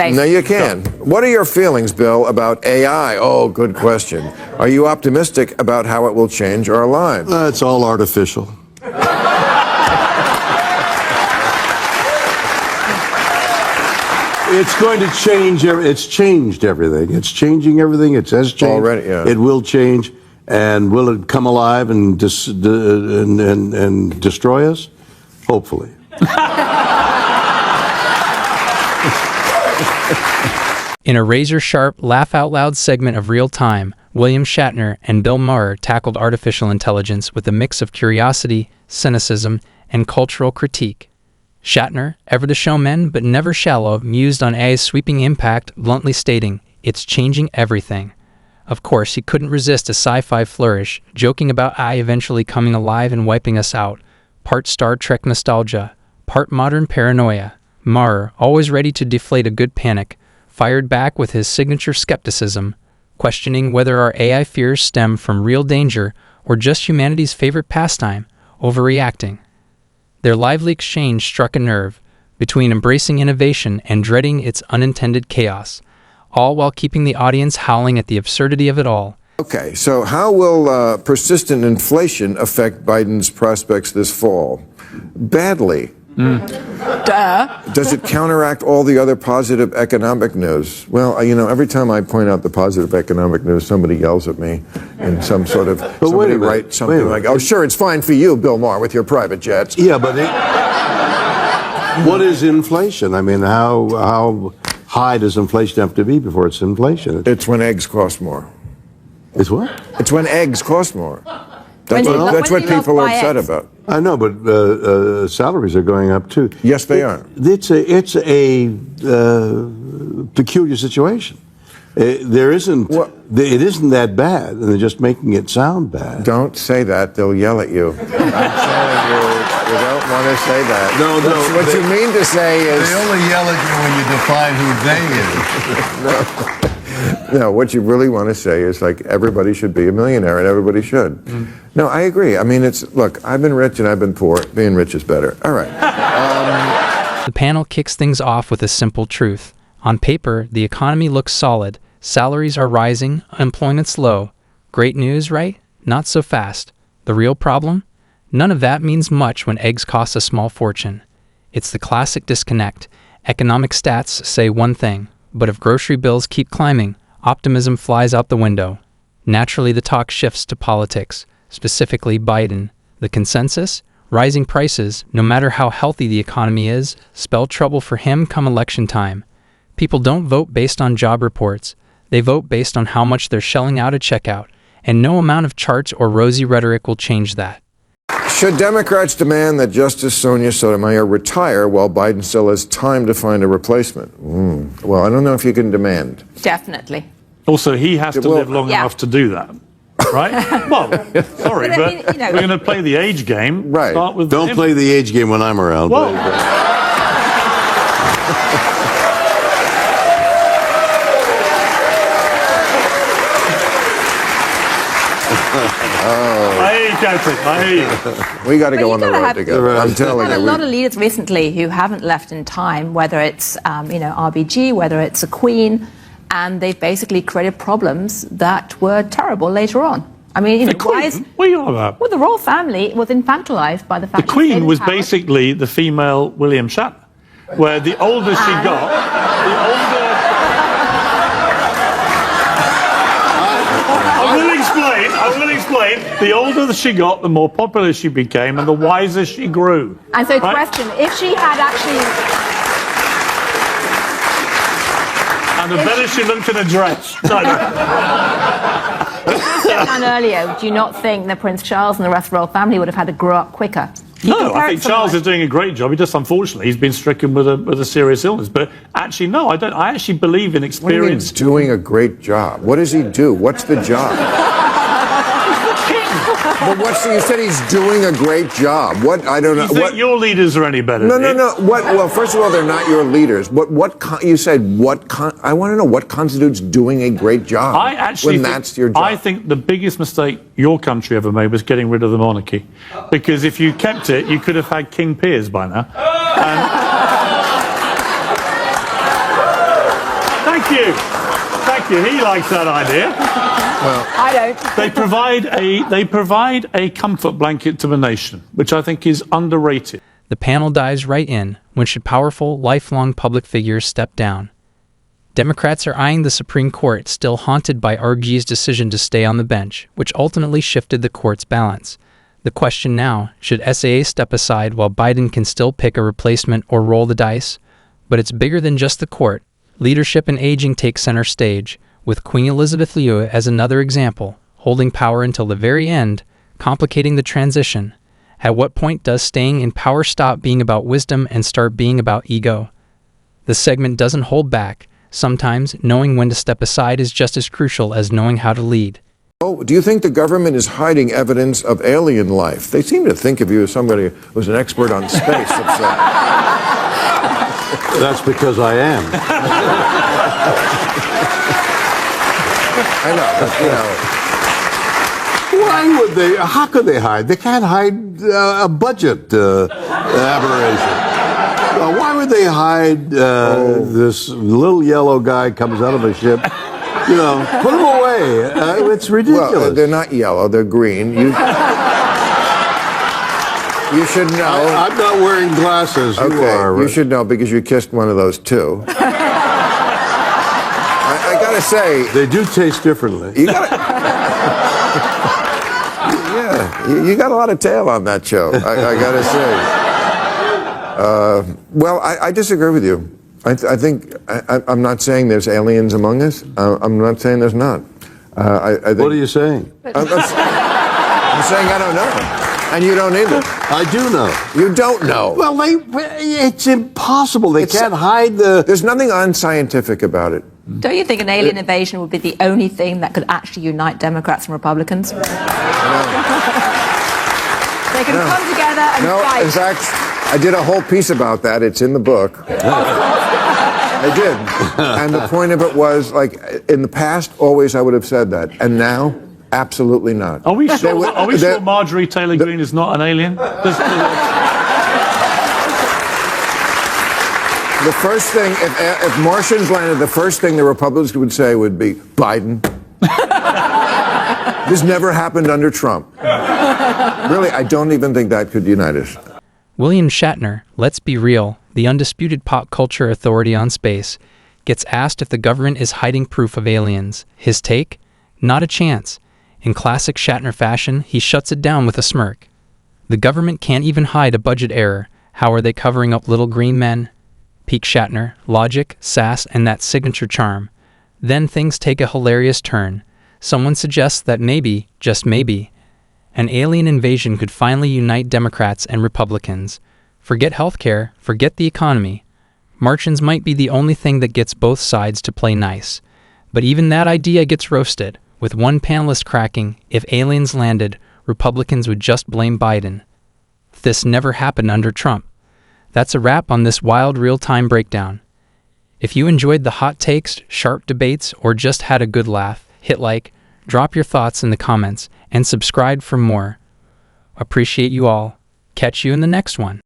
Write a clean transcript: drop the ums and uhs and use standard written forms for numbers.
space. No, you can. What are your feelings, Bill, about AI? Oh, good question. Are you optimistic about how it will change our lives? It's all artificial. It's going to change. It's changed everything. It's changing everything. It has changed already. Yeah. It will change, and will it come alive and destroy us? Hopefully. In a razor-sharp, laugh-out-loud segment of Real Time, William Shatner and Bill Maher tackled artificial intelligence with a mix of curiosity, cynicism, and cultural critique. Shatner, ever the showman but never shallow, mused on AI's sweeping impact, bluntly stating, "It's changing everything." Of course, he couldn't resist a sci-fi flourish, joking about AI eventually coming alive and wiping us out. Part Star Trek nostalgia, part modern paranoia. Maher, always ready to deflate a good panic, fired back with his signature skepticism, questioning whether our AI fears stem from real danger or just humanity's favorite pastime, overreacting. Their lively exchange struck a nerve, between embracing innovation and dreading its unintended chaos, all while keeping the audience howling at the absurdity of it all. Okay, so how will persistent inflation affect Biden's prospects this fall? Badly. Duh. Does it counteract all the other positive economic news? Well, you know, every time I point out the positive economic news, somebody yells at me in some sort of, somebody writes something like, oh, sure, it's fine for you, Bill Maher, with your private jets. Yeah, but what is inflation? I mean, how high does inflation have to be before it's inflation? It's when eggs cost more. It's what? It's when eggs cost more. That's what people are upset about. I know, but salaries are going up too. Yes, they are. It's a peculiar situation. It isn't that bad, and they're just making it sound bad. Don't say that; they'll yell at you. I'm telling you, you don't want to say that. No. What you mean to say is they only yell at you when you define who they is. No, what you really want to say is like everybody should be a millionaire and everybody should. No, I agree. I mean, look, I've been rich and I've been poor. Being rich is better. All right. The panel kicks things off with a simple truth. On paper, the economy looks solid. Salaries are rising, unemployment's low. Great news, right? Not so fast. The real problem? None of that means much when eggs cost a small fortune. It's the classic disconnect. Economic stats say one thing, but if grocery bills keep climbing, optimism flies out the window. Naturally, the talk shifts to politics, specifically Biden. The consensus? Rising prices, no matter how healthy the economy is, spell trouble for him come election time. People don't vote based on job reports. They vote based on how much they're shelling out at checkout, and no amount of charts or rosy rhetoric will change that. Should Democrats demand that Justice Sonia Sotomayor retire while Biden still has time to find a replacement? Well, I don't know if you can demand. Definitely. Also, he has to live long enough to do that. Right? Well, sorry, but I mean, we're going to play the age game. Right. Start with Don't play the age game when I'm around. Well, I hear you, Captain. I hear you. We got to go on the road together. I'm telling you. A lot of leaders recently who haven't left in time, whether it's RBG, whether it's a Queen, and they've basically created problems that were terrible later on. I mean, why is... What are you on about? Well, the royal family was infantilized by the fact the Queen was basically the female William Shatner, where the older she got, the older... I will explain. The older she got, the more popular she became, and the wiser she grew. And so, question, if she had actually... And the better she looked in a dress. Down earlier, do you not think that Prince Charles and the rest of the royal family would have had to grow up quicker? No, I think Charles is doing a great job. He just, unfortunately, he's been stricken with a serious illness. But actually, no, I don't. I actually believe in experience. What do you mean, doing a great job? What does he do? What's the job? But you said he's doing a great job. What? I don't know. You think your leaders are any better? No. What? Well, first of all, they're not your leaders. You said what? I want to know what constitutes doing a great job. I actually when that's your job. I think the biggest mistake your country ever made was getting rid of the monarchy, because if you kept it, you could have had King Piers by now. Thank you. Thank you. He likes that idea. I don't. They provide a comfort blanket to the nation, which I think is underrated. The panel dives right in. When should powerful, lifelong public figures step down? Democrats are eyeing the Supreme Court, still haunted by RG's decision to stay on the bench, which ultimately shifted the court's balance. The question now, should SAA step aside while Biden can still pick a replacement or roll the dice? But it's bigger than just the court. Leadership and aging take center stage, with Queen Elizabeth II as another example, holding power until the very end, complicating the transition. At what point does staying in power stop being about wisdom and start being about ego? The segment doesn't hold back. Sometimes, knowing when to step aside is just as crucial as knowing how to lead. Oh, do you think the government is hiding evidence of alien life? They seem to think of you as somebody who's an expert on space. That's because I am. I know, but, Why would they? How could they hide? They can't hide a budget aberration. Why would they hide this little yellow guy comes out of a ship? Put him away. It's ridiculous. Well, they're not yellow, they're green. You should know. I'm not wearing glasses. Okay, you are. You should know because you kissed one of those too. I gotta say, they do taste differently. You gotta, yeah, you got a lot of tail on that show. I gotta say. Well, I disagree with you. I think I'm not saying there's aliens among us. I'm not saying there's not. I think, what are you saying? I'm saying I don't know. And you don't either. I do know. You don't know. Well, it's impossible. They can't hide the... There's nothing unscientific about it. Don't you think an alien invasion would be the only thing that could actually unite Democrats and Republicans? They can come together and fight. In fact, I did a whole piece about that. It's in the book. I did. And the point of it was, like, in the past, always I would have said that. And now, absolutely not. Are we sure Marjorie Taylor Greene is not an alien? The first thing, if Martians landed, the first thing the Republicans would say would be, Biden. This never happened under Trump. Really, I don't even think that could unite us. William Shatner, let's be real, the undisputed pop culture authority on space, gets asked if the government is hiding proof of aliens. His take? Not a chance. In classic Shatner fashion, he shuts it down with a smirk. The government can't even hide a budget error. How are they covering up little green men? Peak Shatner, logic, sass, and that signature charm. Then things take a hilarious turn. Someone suggests that maybe, just maybe, an alien invasion could finally unite Democrats and Republicans. Forget healthcare, forget the economy. Martians might be the only thing that gets both sides to play nice. But even that idea gets roasted, with one panelist cracking, if aliens landed, Republicans would just blame Biden. This never happened under Trump. That's a wrap on this wild real-time breakdown. If you enjoyed the hot takes, sharp debates, or just had a good laugh, hit like, drop your thoughts in the comments, and subscribe for more. Appreciate you all. Catch you in the next one.